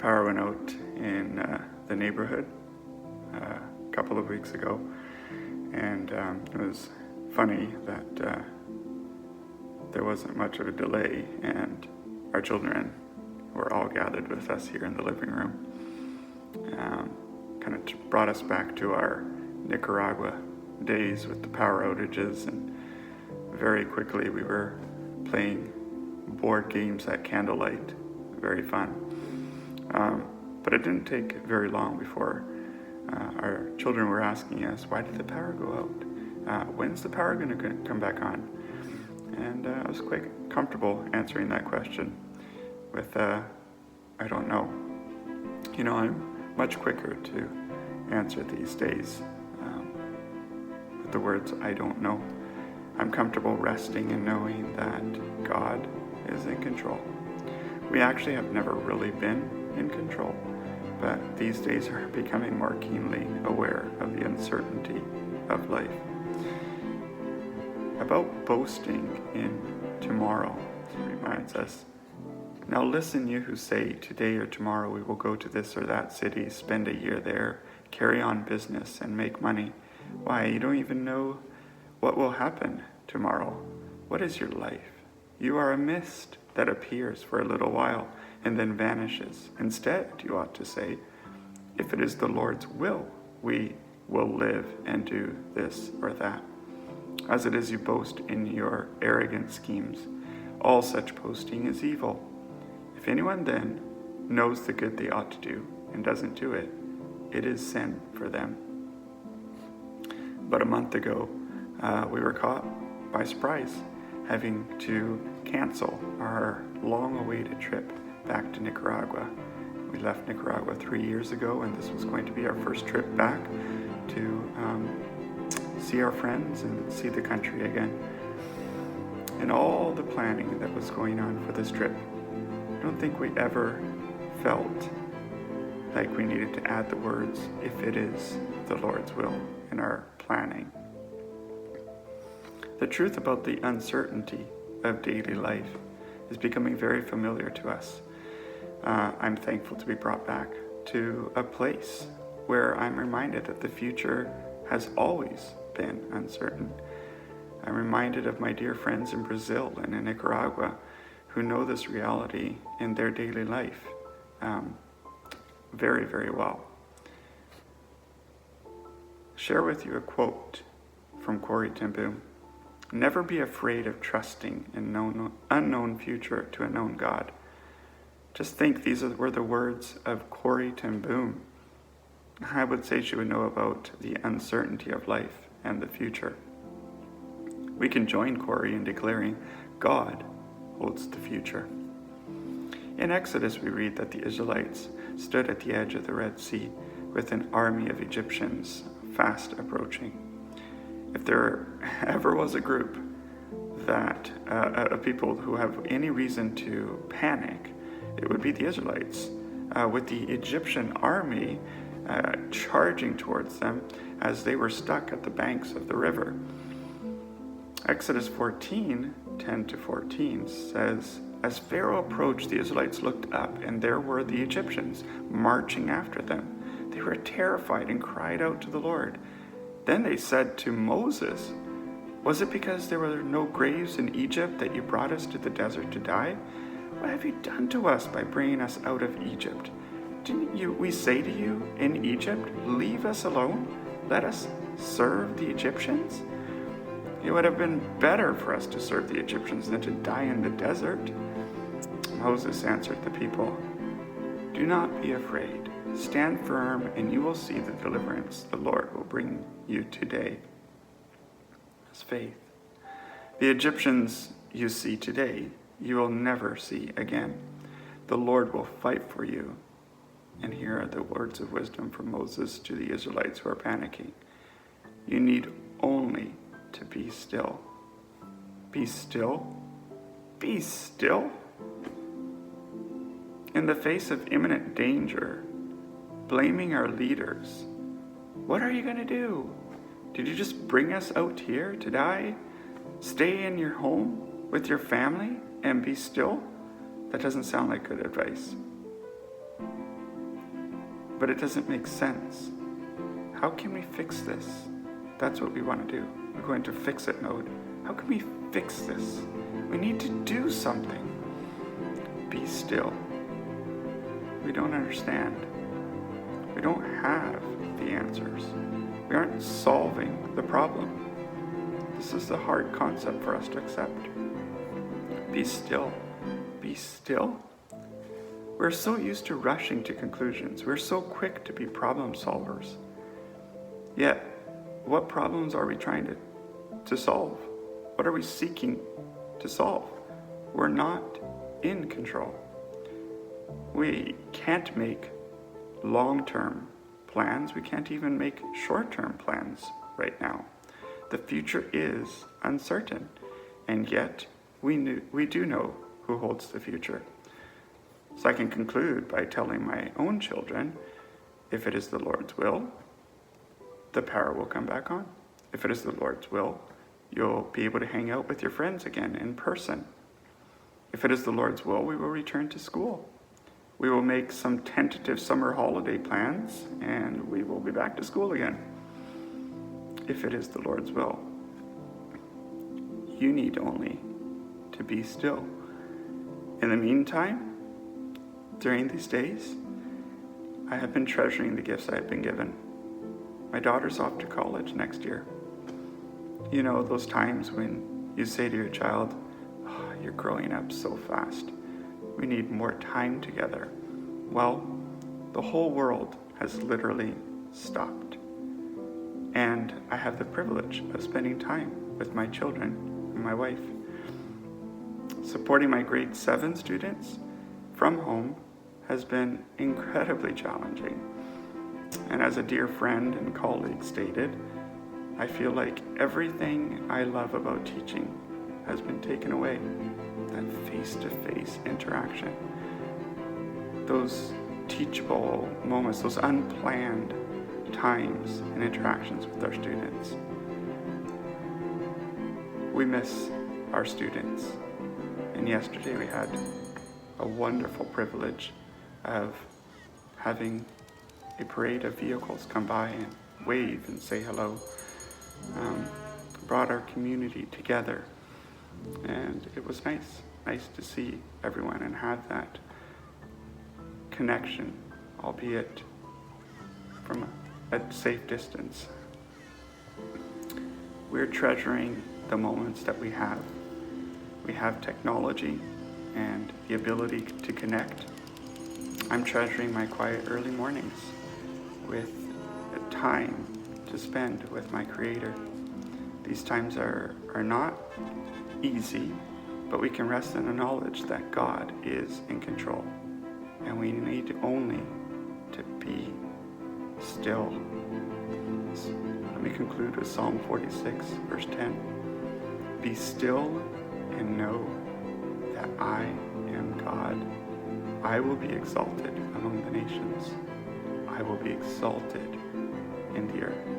power went out in the neighborhood a couple of weeks ago, and it was funny that there wasn't much of a delay, and our children were all gathered with us here in the living room. Kind of brought us back to our Nicaragua days with the power outages, and very quickly we were playing board games at candlelight. Very fun. But it didn't take very long before our children were asking us, why did the power go out? When's the power going to come back on? And I was quite comfortable answering that question with, I don't know. You know, I'm much quicker to answer these days with the words, I don't know. I'm comfortable resting and knowing that God is in control. We actually have never really been in control, but these days are becoming more keenly aware of the uncertainty of life. About boasting in tomorrow, it reminds us, now listen, you who say, today or tomorrow we will go to this or that city, spend a year there, carry on business, and make money. Why, you don't even know what will happen tomorrow. What is your life? You are a mist that appears for a little while and then vanishes. Instead, you ought to say, if it is the Lord's will, we will live and do this or that. As it is you boast in your arrogant schemes, all such boasting is evil. If anyone then knows the good they ought to do and doesn't do it, it is sin for them. About a month ago, we were caught by surprise, having to cancel our long-awaited trip back to Nicaragua. We left Nicaragua 3 years ago, and this was going to be our first trip back to see our friends and see the country again. And all the planning that was going on for this trip, I don't think we ever felt like we needed to add the words, if it is the Lord's will, in our planning. The truth about the uncertainty of daily life is becoming very familiar to us. I'm thankful to be brought back to a place where I'm reminded that the future has always been uncertain. I'm reminded of my dear friends in Brazil and in Nicaragua who know this reality in their daily life very, very well. Share with you a quote from Corrie ten Boom. Never be afraid of trusting an unknown future to a known God. Just think these were the words of Corrie ten Boom. I would say she would know about the uncertainty of life and the future. We can join Corrie in declaring God holds the future. In Exodus, we read that the Israelites stood at the edge of the Red Sea with an army of Egyptians fast approaching. If there ever was a group that of people who have any reason to panic, it would be the Israelites, with the Egyptian army charging towards them as they were stuck at the banks of the river. Exodus 14:10-14 says, as Pharaoh approached, the Israelites looked up, and there were the Egyptians marching after them. They were terrified and cried out to the Lord. Then they said to Moses, was it because there were no graves in Egypt that you brought us to the desert to die? What have you done to us by bringing us out of Egypt? Didn't we say to you in Egypt, leave us alone, let us serve the Egyptians? It would have been better for us to serve the Egyptians than to die in the desert. Moses answered the people, do not be afraid. Stand firm, and you will see the deliverance the Lord will bring you today. That's faith. The Egyptians you see today, you will never see again. The Lord will fight for you. And here are the words of wisdom from Moses to the Israelites who are panicking. You need only to be still. Be still? Be still? In the face of imminent danger, blaming our leaders, what are you going to do? Did you just bring us out here to die? Stay in your home with your family and be still? That doesn't sound like good advice. but it doesn't make sense. How can we fix this? That's what we want to do. We're going to fix it mode. How can we fix this? We need to do something. Be still. We don't understand. We don't have the answers. We aren't solving the problem. This is the hard concept for us to accept. Be still. Be still. We're so used to rushing to conclusions. We're so quick to be problem solvers. Yet, what problems are we trying to solve? What are we seeking to solve? We're not in control. We can't make long-term plans. We can't even make short-term plans right now. The future is uncertain, and yet we do know who holds the future. So I can conclude by telling my own children, if it is the Lord's will, the power will come back on. If it is the Lord's will, you'll be able to hang out with your friends again in person. If it is the Lord's will, we will return to school. We will make some tentative summer holiday plans, and we will be back to school again. If it is the Lord's will, you need only to be still. In the meantime, during these days, I have been treasuring the gifts I have been given. My daughter's off to college next year. You know, those times when you say to your child, "Oh, you're growing up so fast. We need more time together." Well, the whole world has literally stopped. And I have the privilege of spending time with my children and my wife. Supporting my grade 7 students from home has been incredibly challenging. And as a dear friend and colleague stated, I feel like everything I love about teaching has been taken away. That face-to-face interaction, those teachable moments, those unplanned times and interactions with our students. We miss our students. And yesterday we had a wonderful privilege of having a parade of vehicles come by and wave and say hello. Brought our community together, and it was nice to see everyone and have that connection, albeit from a safe distance. We're treasuring the moments that we have. We have technology and the ability to connect. I'm treasuring my quiet early mornings with a time to spend with my Creator. These times are not easy, but we can rest in the knowledge that God is in control, and we need only to be still. So let me conclude with Psalm 46, verse 10. Be still and know that I am God. I will be exalted among the nations. I will be exalted in the earth.